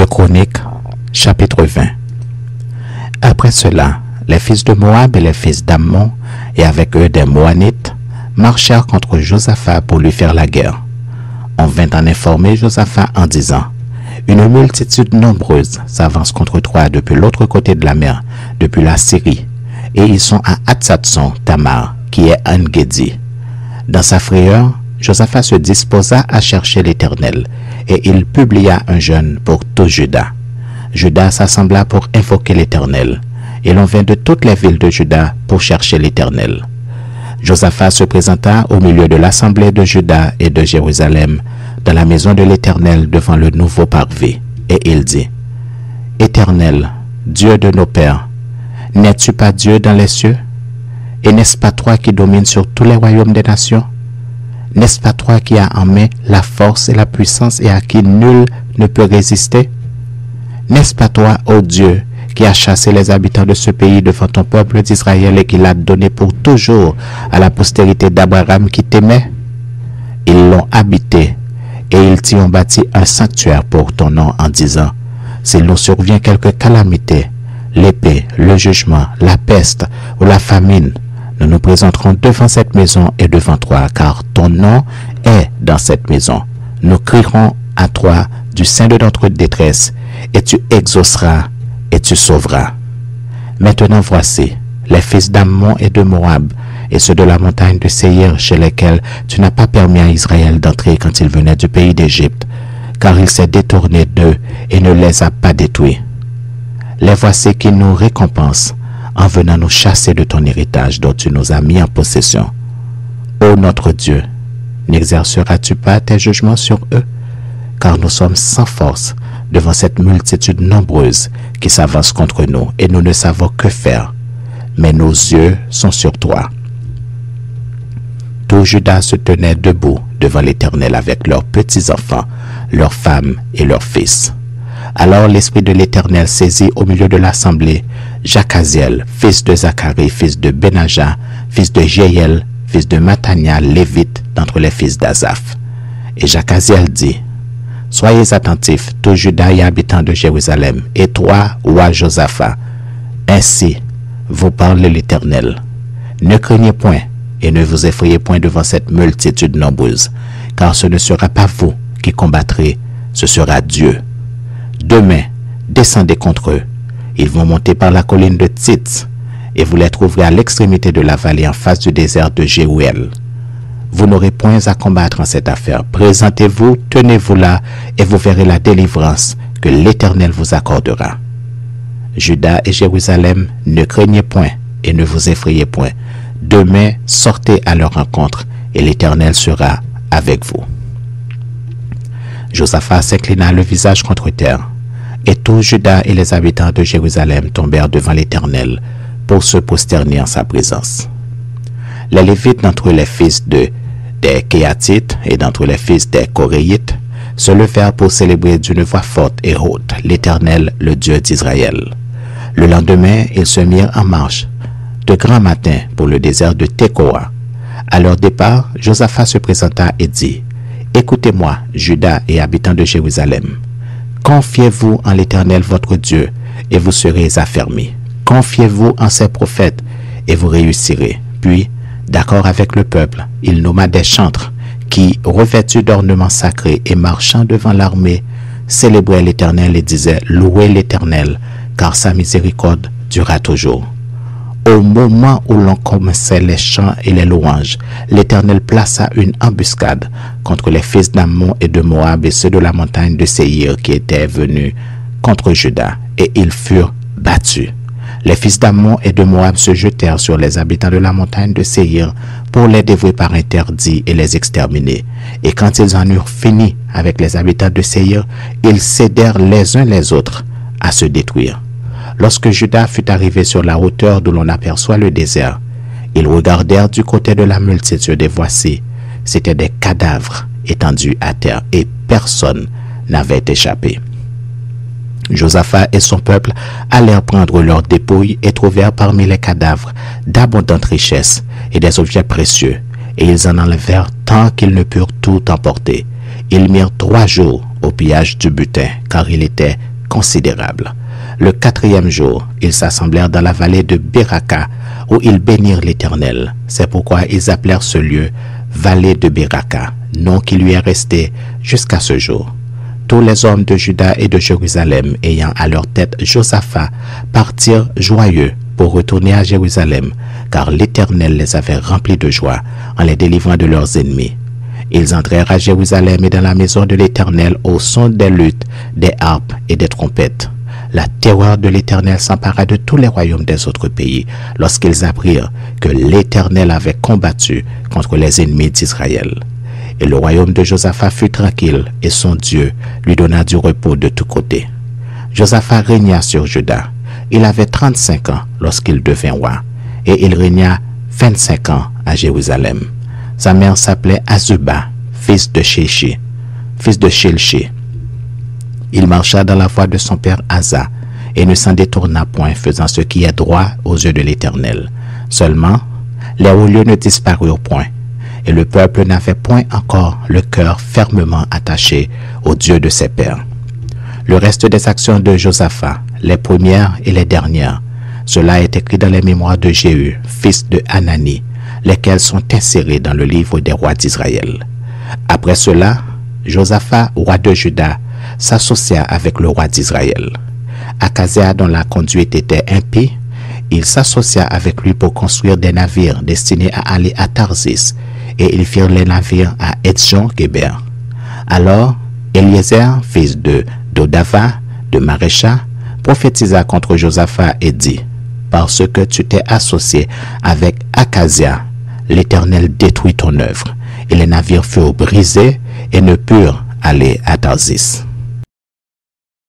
2 Chroniques, chapitre 20. Après cela, les fils de Moab et les fils d'Ammon, et avec eux des Moanites, marchèrent contre Josaphat pour lui faire la guerre. On vint en informer Josaphat en disant: une multitude nombreuse s'avance contre toi depuis l'autre côté de la mer, depuis la Syrie, et ils sont à Hatzatson Tamar, qui est En-Gedi. Dans sa frayeur, Josaphat se disposa à chercher l'Éternel, et il publia un jeûne pour tout Juda. Juda s'assembla pour invoquer l'Éternel, et l'on vint de toutes les villes de Juda pour chercher l'Éternel. Josaphat se présenta au milieu de l'assemblée de Juda et de Jérusalem, dans la maison de l'Éternel devant le nouveau parvis, et il dit: Éternel, Dieu de nos pères, n'es-tu pas Dieu dans les cieux? Et n'est-ce pas toi qui domines sur tous les royaumes des nations? N'est-ce pas toi qui as en main la force et la puissance et à qui nul ne peut résister? N'est-ce pas toi, ô Dieu, qui as chassé les habitants de ce pays devant ton peuple d'Israël et qui l'a donné pour toujours à la postérité d'Abraham qui t'aimait? Ils l'ont habité et ils t'y ont bâti un sanctuaire pour ton nom en disant: s'il nous survient quelque calamité, l'épée, le jugement, la peste ou la famine, nous nous présenterons devant cette maison et devant toi, car ton nom est dans cette maison. Nous crierons à toi du sein de notre détresse, et tu exauceras et tu sauveras. Maintenant voici, les fils d'Ammon et de Moab, et ceux de la montagne de Séir, chez lesquels tu n'as pas permis à Israël d'entrer quand il venait du pays d'Égypte, car il s'est détourné d'eux et ne les a pas détruits. Les voici qui nous récompensent en venant nous chasser de ton héritage dont tu nous as mis en possession. Ô notre Dieu, n'exerceras-tu pas tes jugements sur eux? Car nous sommes sans force devant cette multitude nombreuse qui s'avance contre nous, et nous ne savons que faire. Mais nos yeux sont sur toi. Tout Juda se tenait debout devant l'Éternel avec leurs petits-enfants, leurs femmes et leurs fils. Alors l'Esprit de l'Éternel saisit au milieu de l'assemblée Jacaziel, fils de Zacharie, fils de Benaja, fils de Jéhiel, fils de Matania, lévite d'entre les fils d'Azaph. Et Jacaziel dit: soyez attentifs, tout Juda et habitants de Jérusalem, et toi, roi Josaphat. Ainsi vous parle l'Éternel. Ne craignez point et ne vous effrayez point devant cette multitude nombreuse, car ce ne sera pas vous qui combattrez, ce sera Dieu. Demain, descendez contre eux. Ils vont monter par la colline de Tzitz, et vous les trouverez à l'extrémité de la vallée en face du désert de Jéruel. Vous n'aurez point à combattre en cette affaire. Présentez-vous, tenez-vous là, et vous verrez la délivrance que l'Éternel vous accordera. Juda et Jérusalem, ne craignez point et ne vous effrayez point. Demain, sortez à leur rencontre, et l'Éternel sera avec vous. Josaphat s'inclina le visage contre terre, et tout Juda et les habitants de Jérusalem tombèrent devant l'Éternel pour se prosterner en sa présence. Les Lévites d'entre les fils des Kéatites et d'entre les fils des Coréites se levèrent pour célébrer d'une voix forte et haute l'Éternel, le Dieu d'Israël. Le lendemain, ils se mirent en marche de grand matin pour le désert de Tekoa. À leur départ, Josaphat se présenta et dit: écoutez-moi, Juda et habitants de Jérusalem. Confiez-vous en l'Éternel votre Dieu, et vous serez affermis. Confiez-vous en ses prophètes, et vous réussirez. Puis, d'accord avec le peuple, il nomma des chantres qui, revêtus d'ornements sacrés et marchant devant l'armée, célébraient l'Éternel et disaient: louez l'Éternel, car sa miséricorde durera toujours. Au moment où l'on commençait les chants et les louanges, l'Éternel plaça une embuscade contre les fils d'Ammon et de Moab et ceux de la montagne de Séir qui étaient venus contre Juda, et ils furent battus. Les fils d'Ammon et de Moab se jetèrent sur les habitants de la montagne de Séir pour les dévouer par interdit et les exterminer. Et quand ils en eurent fini avec les habitants de Séir, ils cédèrent les uns les autres à se détruire. Lorsque Juda fut arrivé sur la hauteur d'où l'on aperçoit le désert, ils regardèrent du côté de la multitude et voici, c'étaient des cadavres étendus à terre et personne n'avait échappé. Josaphat et son peuple allèrent prendre leurs dépouilles et trouvèrent parmi les cadavres d'abondantes richesses et des objets précieux, et ils en enlevèrent tant qu'ils ne purent tout emporter. Ils mirent 3 jours au pillage du butin, car il était considérable. Le 4e jour, ils s'assemblèrent dans la vallée de Beraka, où ils bénirent l'Éternel. C'est pourquoi ils appelèrent ce lieu vallée de Beraka, nom qui lui est resté jusqu'à ce jour. Tous les hommes de Juda et de Jérusalem, ayant à leur tête Josaphat, partirent joyeux pour retourner à Jérusalem, car l'Éternel les avait remplis de joie en les délivrant de leurs ennemis. Ils entrèrent à Jérusalem et dans la maison de l'Éternel au son des luttes, des harpes et des trompettes. La terreur de l'Éternel s'empara de tous les royaumes des autres pays lorsqu'ils apprirent que l'Éternel avait combattu contre les ennemis d'Israël. Et le royaume de Josaphat fut tranquille et son Dieu lui donna du repos de tous côtés. Josaphat régna sur Juda. Il avait 35 ans lorsqu'il devint roi et il régna 25 ans à Jérusalem. Sa mère s'appelait Azuba, fils de Shilchi. Il marcha dans la voie de son père Asa et ne s'en détourna point, faisant ce qui est droit aux yeux de l'Éternel. Seulement, les hauts lieux ne disparurent point, et le peuple n'avait point encore le cœur fermement attaché au Dieu de ses pères. Le reste des actions de Josaphat, les premières et les dernières, cela est écrit dans les mémoires de Jéhu, fils de Hanani, lesquels sont insérés dans le livre des rois d'Israël. Après cela, Josaphat, roi de Juda, s'associa avec le roi d'Israël. Akazia, dont la conduite était impie, il s'associa avec lui pour construire des navires destinés à aller à Tarsis, et ils firent les navires à Etzjon-Geber. Alors, Eliezer, fils de Dodava, de Marécha, prophétisa contre Josaphat et dit: parce que tu t'es associé avec Akazia, l'Éternel détruit ton œuvre. Et les navires furent brisés et ne purent aller à Tarsis.